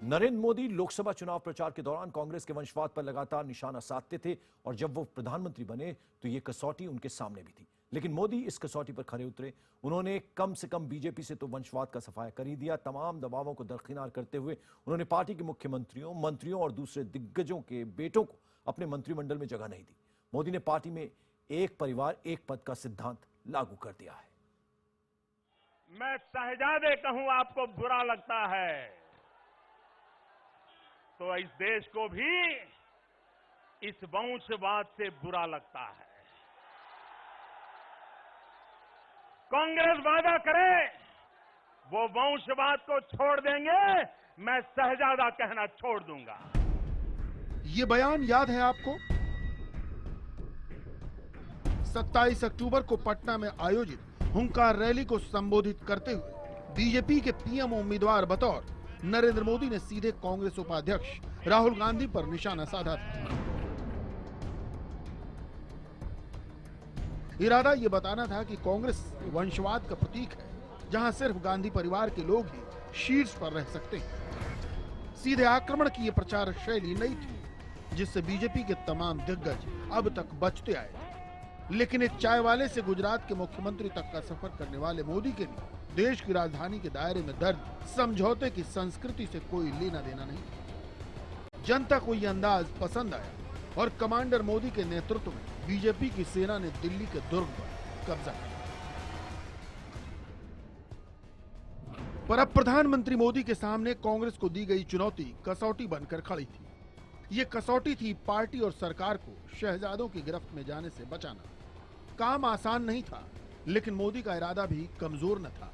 नरेंद्र मोदी लोकसभा चुनाव प्रचार के दौरान कांग्रेस के वंशवाद पर लगातार निशाना साधते थे और जब वो प्रधानमंत्री बने तो ये कसौटी उनके सामने भी थी। लेकिन मोदी इस कसौटी पर खरे उतरे। उन्होंने कम से कम बीजेपी से तो वंशवाद का सफाया कर ही दिया। तमाम दबावों को दरकिनार करते हुए उन्होंने पार्टी के मुख्यमंत्रियों, मंत्रियों और दूसरे दिग्गजों के बेटों को अपने मंत्रिमंडल में जगह नहीं दी। मोदी ने पार्टी में एक परिवार एक पद का सिद्धांत लागू कर दिया है। मैं शहजादे कहूं आपको बुरा लगता है तो इस देश को भी इस वंशवाद से बुरा लगता है। कांग्रेस वादा करे वो वंशवाद को छोड़ देंगे, मैं शहजादा कहना छोड़ दूंगा। ये बयान याद है आपको? 27 अक्टूबर को पटना में आयोजित हुंकार रैली को संबोधित करते हुए बीजेपी के पीएम उम्मीदवार बतौर नरेंद्र मोदी ने सीधे कांग्रेस उपाध्यक्ष राहुल गांधी पर निशाना साधा था। इरादा ये बताना था कि कांग्रेस वंशवाद का प्रतीक है, जहां सिर्फ गांधी परिवार के लोग ही शीर्ष पर रह सकते हैं। सीधे आक्रमण की ये प्रचार शैली नई थी, जिससे बीजेपी के तमाम दिग्गज अब तक बचते आए। लेकिन एक चाय वाले से गुजरात के मुख्यमंत्री तक का सफर करने वाले मोदी के लिए देश की राजधानी के दायरे में दर्ज समझौते की संस्कृति से कोई लेना देना नहीं। जनता को ये अंदाज पसंद आया और कमांडर मोदी के नेतृत्व में बीजेपी की सेना ने दिल्ली के दुर्ग पर कब्जा किया। पर अब प्रधानमंत्री मोदी के सामने कांग्रेस को दी गई चुनौती कसौटी बनकर खड़ी थी। ये कसौटी थी पार्टी और सरकार को शहजादों की गिरफ्त में जाने से बचाना। काम आसान नहीं था, लेकिन मोदी का इरादा भी कमजोर न था।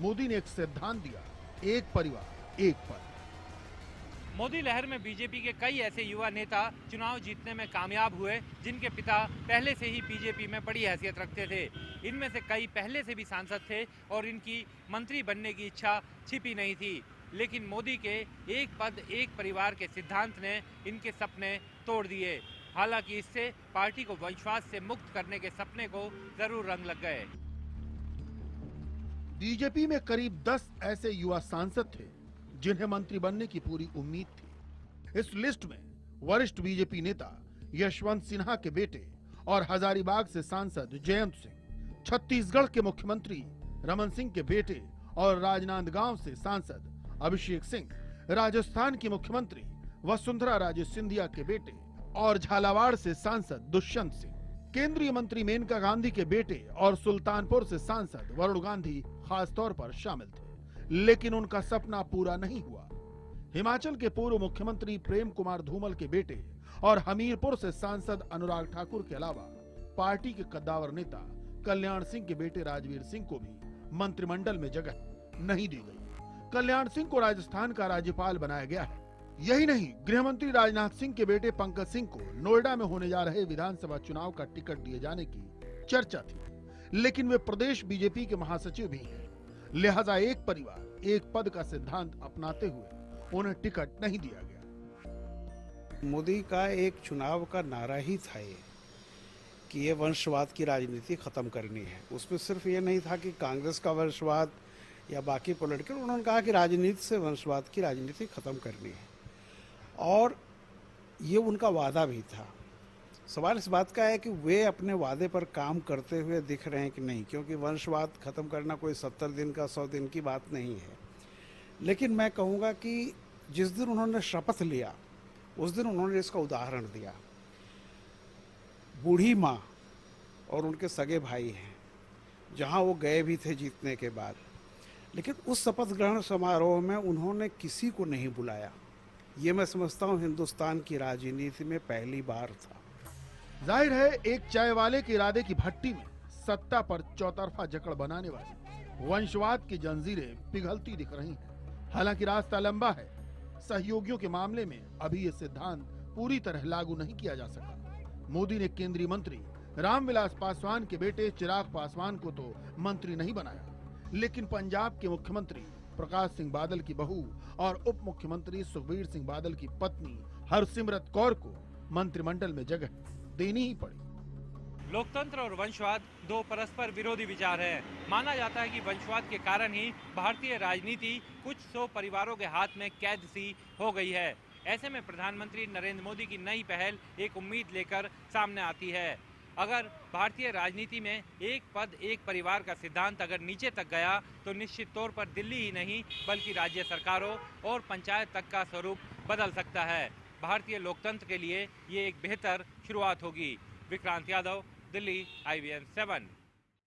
मोदी ने एक सिद्धांत दिया, एक परिवार एक पद। मोदी लहर में बीजेपी के कई ऐसे युवा नेता चुनाव जीतने में कामयाब हुए जिनके पिता पहले से ही बीजेपी में बड़ी हैसियत रखते थे। इनमें से कई पहले से भी सांसद थे और इनकी मंत्री बनने की इच्छा छिपी नहीं थी। लेकिन मोदी के एक पद एक परिवार के सिद्धांत ने इनके सपने तोड़ दिए। हालांकि इससे पार्टी को वंशवाद से मुक्त करने के सपने को जरूर रंग लग गए। बीजेपी में करीब 10 ऐसे युवा सांसद थे जिन्हें मंत्री बनने की पूरी उम्मीद थी। इस लिस्ट में वरिष्ठ बीजेपी नेता यशवंत सिन्हा के बेटे और हजारीबाग से सांसद जयंत सिंह, छत्तीसगढ़ के मुख्यमंत्री रमन सिंह के बेटे और राजनांदगांव से सांसद अभिषेक सिंह, राजस्थान की मुख्यमंत्री वसुंधरा राजे सिंधिया के बेटे और झालावाड़ से सांसद दुष्यंत सिंह, केंद्रीय मंत्री मेनका गांधी के बेटे और सुल्तानपुर से सांसद वरुण गांधी खास तौर पर शामिल थे। लेकिन उनका सपना पूरा नहीं हुआ। हिमाचल के पूर्व मुख्यमंत्री प्रेम कुमार धूमल के बेटे और हमीरपुर से सांसद अनुराग ठाकुर के अलावा पार्टी के कद्दावर नेता कल्याण सिंह के बेटे राजवीर सिंह को भी मंत्रिमंडल में जगह नहीं दी गई। कल्याण सिंह को राजस्थान का राज्यपाल बनाया गया है। यही नहीं, गृहमंत्री राजनाथ सिंह के बेटे पंकज सिंह को नोएडा में होने जा रहे विधानसभा चुनाव का टिकट दिए जाने की चर्चा थी। लेकिन वे प्रदेश बीजेपी के महासचिव भी हैं, लिहाजा एक परिवार एक पद का सिद्धांत अपनाते हुए उन्हें टिकट नहीं दिया गया। मोदी का एक चुनाव का नारा ही था ये कि ये वंशवाद की राजनीति खत्म करनी है। उसमें सिर्फ ये नहीं था कि कांग्रेस का वंशवाद या बाकी पॉलिटिकल, उन्होंने कहा कि राजनीति से वंशवाद की राजनीति खत्म करनी है और ये उनका वादा भी था। सवाल इस बात का है कि वे अपने वादे पर काम करते हुए दिख रहे हैं कि नहीं, क्योंकि वंशवाद खत्म करना कोई 70 दिन का 100 दिन की बात नहीं है। लेकिन मैं कहूँगा कि जिस दिन उन्होंने शपथ लिया उस दिन उन्होंने इसका उदाहरण दिया। बूढ़ी माँ और उनके सगे भाई हैं, जहाँ वो गए भी थे जीतने के बाद, लेकिन उस शपथ ग्रहण समारोह में उन्होंने किसी को नहीं बुलाया। ये मैं समझता हूँ हिंदुस्तान की राजनीति में पहली बार था। जाहिर है, एक चाय वाले के इरादे की भट्टी में सत्ता पर चौतरफा जकड़ बनाने वाली वंशवाद की जंजीरें पिघलती दिख रही हैं। हालांकि रास्ता लंबा है। सहयोगियों के मामले में अभी ये सिद्धांत पूरी तरह लागू नहीं किया जा सका। मोदी ने केंद्रीय मंत्री रामविलास पासवान के बेटे चिराग पासवान को तो मंत्री नहीं बनाया, लेकिन पंजाब के मुख्यमंत्री प्रकाश सिंह बादल की बहू और उप मुख्यमंत्री सुखबीर सिंह बादल की पत्नी हरसिमरत कौर को मंत्रिमंडल में जगह देनी ही पड़ी। लोकतंत्र और वंशवाद दो परस्पर विरोधी विचार हैं। माना जाता है कि वंशवाद के कारण ही भारतीय राजनीति कुछ सौ परिवारों के हाथ में कैद सी हो गई है। ऐसे में प्रधानमंत्री नरेंद्र मोदी की नई पहल एक उम्मीद लेकर सामने आती है। अगर भारतीय राजनीति में एक पद एक परिवार का सिद्धांत अगर नीचे तक गया तो निश्चित तौर पर दिल्ली ही नहीं बल्कि राज्य सरकारों और पंचायत तक का स्वरूप बदल सकता है। भारतीय लोकतंत्र के लिए ये एक बेहतर शुरुआत होगी। विक्रांत यादव, दिल्ली, IVM 7।